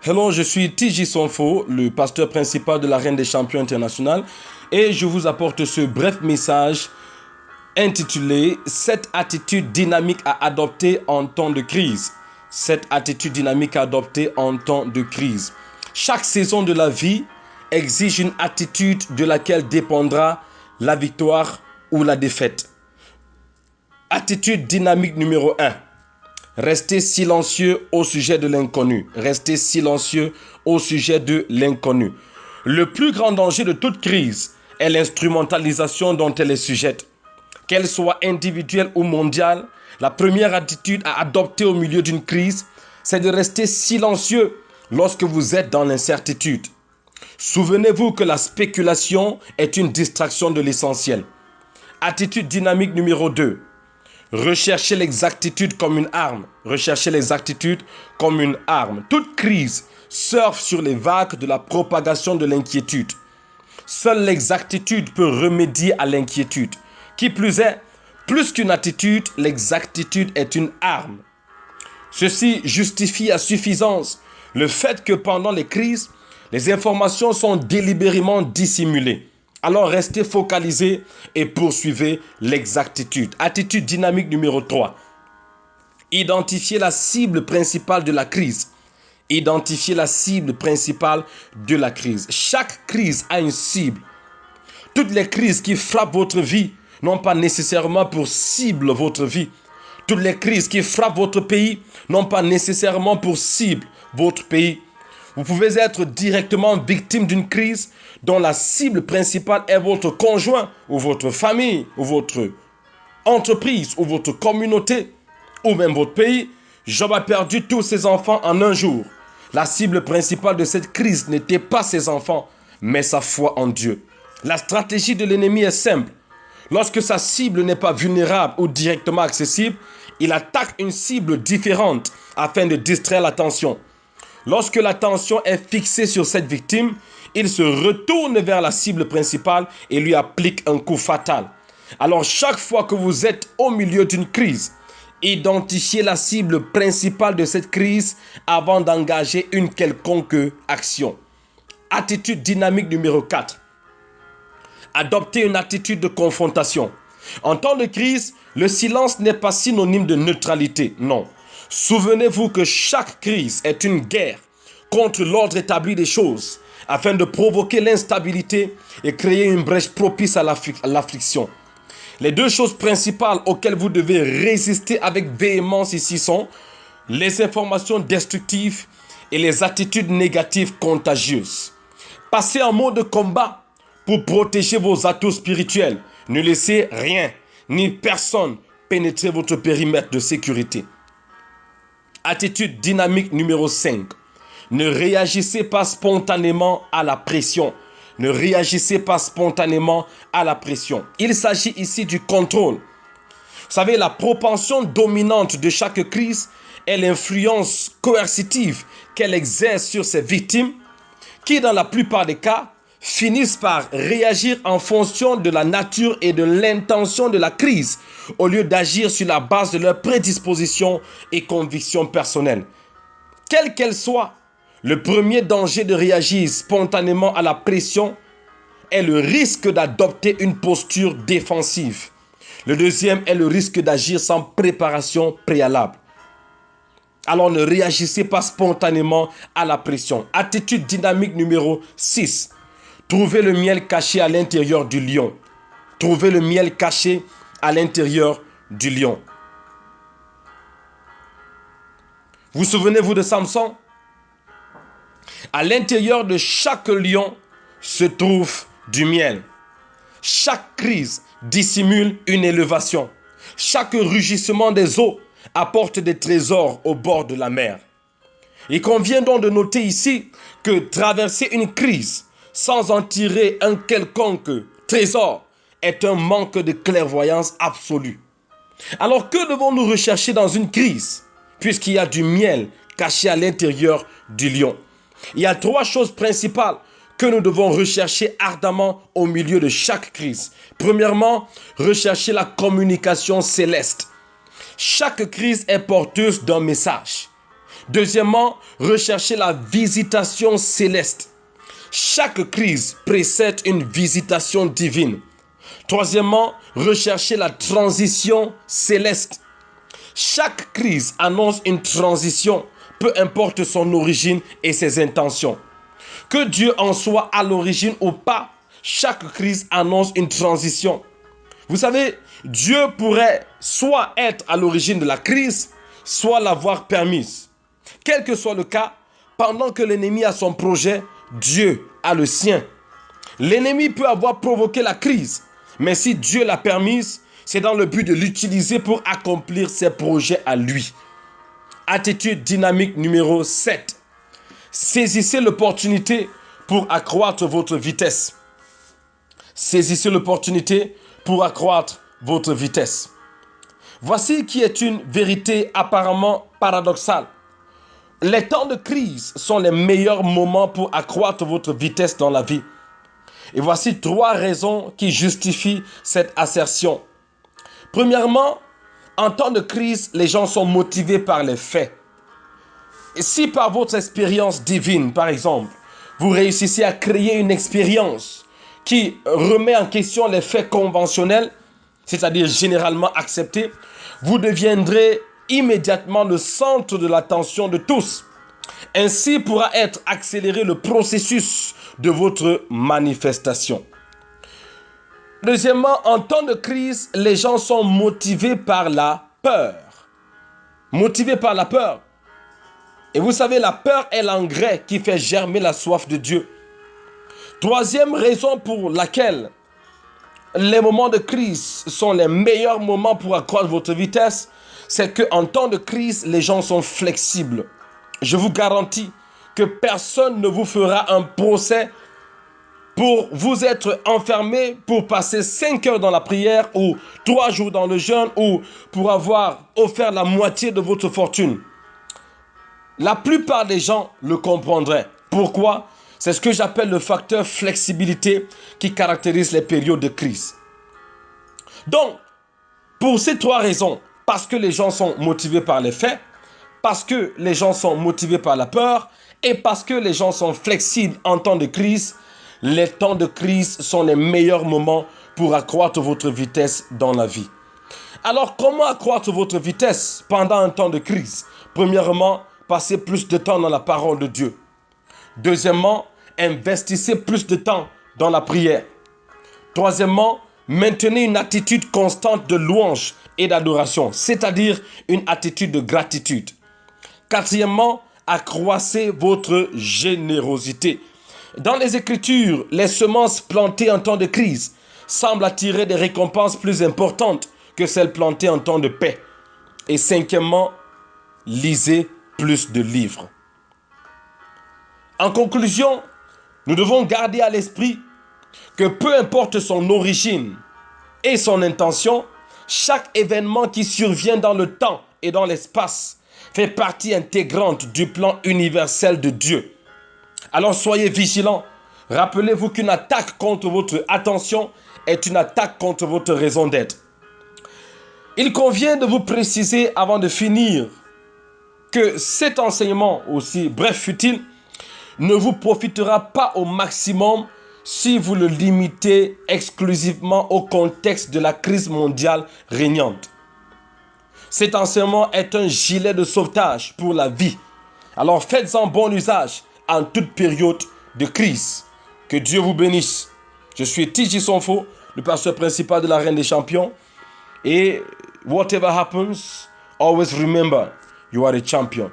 Hello, je suis TJ Sonfo, le pasteur principal de la Reine des Champions International, et je vous apporte ce bref message intitulé « Cette attitude dynamique à adopter en temps de crise ». Cette attitude dynamique à adopter en temps de crise. Chaque saison de la vie exige une attitude de laquelle dépendra la victoire ou la défaite. Attitude dynamique numéro 1. Restez silencieux au sujet de l'inconnu. Restez silencieux au sujet de l'inconnu. Le plus grand danger de toute crise est l'instrumentalisation dont elle est sujette. Qu'elle soit individuelle ou mondiale, la première attitude à adopter au milieu d'une crise, c'est de rester silencieux lorsque vous êtes dans l'incertitude. Souvenez-vous que la spéculation est une distraction de l'essentiel. Attitude dynamique numéro 2. Recherchez l'exactitude comme une arme. Recherchez l'exactitude comme une arme. Toute crise surfe sur les vagues de la propagation de l'inquiétude. Seule l'exactitude peut remédier à l'inquiétude. Qui plus est, plus qu'une attitude, l'exactitude est une arme. Ceci justifie à suffisance le fait que pendant les crises, les informations sont délibérément dissimulées. Alors restez focalisés et poursuivez l'exactitude. Attitude dynamique numéro 3. Identifiez la cible principale de la crise. Identifiez la cible principale de la crise. Chaque crise a une cible. Toutes les crises qui frappent votre vie n'ont pas nécessairement pour cible votre vie. Toutes les crises qui frappent votre pays n'ont pas nécessairement pour cible votre pays. Vous pouvez être directement victime d'une crise dont la cible principale est votre conjoint ou votre famille ou votre entreprise ou votre communauté ou même votre pays. Job a perdu tous ses enfants en un jour. La cible principale de cette crise n'était pas ses enfants, mais sa foi en Dieu. La stratégie de l'ennemi est simple. Lorsque sa cible n'est pas vulnérable ou directement accessible, il attaque une cible différente afin de distraire l'attention. Lorsque l'attention est fixée sur cette victime, il se retourne vers la cible principale et lui applique un coup fatal. Alors chaque fois que vous êtes au milieu d'une crise, identifiez la cible principale de cette crise avant d'engager une quelconque action. Attitude dynamique numéro 4. Adoptez une attitude de confrontation. En temps de crise, le silence n'est pas synonyme de neutralité, non. Souvenez-vous que chaque crise est une guerre contre l'ordre établi des choses afin de provoquer l'instabilité et créer une brèche propice à l'affliction. Les deux choses principales auxquelles vous devez résister avec véhémence ici sont les informations destructives et les attitudes négatives contagieuses. Passez en mode de combat pour protéger vos atouts spirituels. Ne laissez rien ni personne pénétrer votre périmètre de sécurité. Attitude dynamique numéro 5. Ne réagissez pas spontanément à la pression. Ne réagissez pas spontanément à la pression. Il s'agit ici du contrôle. Vous savez, la propension dominante de chaque crise est l'influence coercitive qu'elle exerce sur ses victimes, qui dans la plupart des cas finissent par réagir en fonction de la nature et de l'intention de la crise, au lieu d'agir sur la base de leurs prédispositions et convictions personnelles. Quelle qu'elle soit, le premier danger de réagir spontanément à la pression est le risque d'adopter une posture défensive. Le deuxième est le risque d'agir sans préparation préalable. Alors ne réagissez pas spontanément à la pression. Attitude dynamique numéro 6. Trouvez le miel caché à l'intérieur du lion. Trouvez le miel caché à l'intérieur du lion. Vous souvenez-vous de Samson? À l'intérieur de chaque lion se trouve du miel. Chaque crise dissimule une élévation. Chaque rugissement des eaux apporte des trésors au bord de la mer. Il convient donc de noter ici que traverser une crise sans en tirer un quelconque trésor est un manque de clairvoyance absolue. Alors que devons-nous rechercher dans une crise, puisqu'il y a du miel caché à l'intérieur du lion? Il y a 3 choses principales que nous devons rechercher ardemment au milieu de chaque crise. Premièrement, rechercher la communication céleste. Chaque crise est porteuse d'un message. Deuxièmement, recherchez la visitation céleste. Chaque crise précède une visitation divine. Troisièmement, recherchez la transition céleste. Chaque crise annonce une transition, peu importe son origine et ses intentions. Que Dieu en soit à l'origine ou pas, chaque crise annonce une transition. Vous savez, Dieu pourrait soit être à l'origine de la crise, soit l'avoir permise. Quel que soit le cas, pendant que l'ennemi a son projet, Dieu a le sien. L'ennemi peut avoir provoqué la crise, mais si Dieu l'a permise, c'est dans le but de l'utiliser pour accomplir ses projets à lui. Attitude dynamique numéro 7. Saisissez l'opportunité pour accroître votre vitesse. Saisissez l'opportunité pour accroître votre vitesse. Voici qui est une vérité apparemment paradoxale. Les temps de crise sont les meilleurs moments pour accroître votre vitesse dans la vie. Et voici 3 raisons qui justifient cette assertion. Premièrement, en temps de crise, les gens sont motivés par les faits. Et si par votre expérience divine, par exemple, vous réussissez à créer une expérience qui remet en question les faits conventionnels, c'est-à-dire généralement acceptés, vous deviendrez immédiatement le centre de l'attention de tous. Ainsi pourra être accéléré le processus de votre manifestation. Deuxièmement, en temps de crise, les gens sont motivés par la peur. Motivés par la peur. Et vous savez, la peur est l'engrais qui fait germer la soif de Dieu. Troisième raison pour laquelle les moments de crise sont les meilleurs moments pour accroître votre vitesse, c'est qu'en temps de crise, les gens sont flexibles. Je vous garantis que personne ne vous fera un procès pour vous être enfermé, pour passer 5 heures dans la prière ou 3 jours dans le jeûne ou pour avoir offert la moitié de votre fortune. La plupart des gens le comprendraient. Pourquoi? C'est ce que j'appelle le facteur flexibilité qui caractérise les périodes de crise. Donc, pour ces 3 raisons, parce que les gens sont motivés par les faits, parce que les gens sont motivés par la peur et parce que les gens sont flexibles en temps de crise, les temps de crise sont les meilleurs moments pour accroître votre vitesse dans la vie. Alors, comment accroître votre vitesse pendant un temps de crise? Premièrement, passez plus de temps dans la parole de Dieu. Deuxièmement, investissez plus de temps dans la prière. Troisièmement, maintenez une attitude constante de louange et d'adoration, c'est-à-dire une attitude de gratitude. Quatrièmement, accroissez votre générosité. Dans les Écritures, les semences plantées en temps de crise semblent attirer des récompenses plus importantes que celles plantées en temps de paix. Et cinquièmement, lisez plus de livres. En conclusion, nous devons garder à l'esprit que peu importe son origine et son intention, chaque événement qui survient dans le temps et dans l'espace fait partie intégrante du plan universel de Dieu. Alors soyez vigilants. Rappelez-vous qu'une attaque contre votre attention est une attaque contre votre raison d'être. Il convient de vous préciser avant de finir que cet enseignement, aussi bref fut-il, ne vous profitera pas au maximum si vous le limitez exclusivement au contexte de la crise mondiale régnante. Cet enseignement est un gilet de sauvetage pour la vie. Alors faites-en bon usage en toute période de crise. Que Dieu vous bénisse. Je suis TJ Sonfo, le pasteur principal de la Reine des Champions. Et whatever happens, always remember, you are a champion.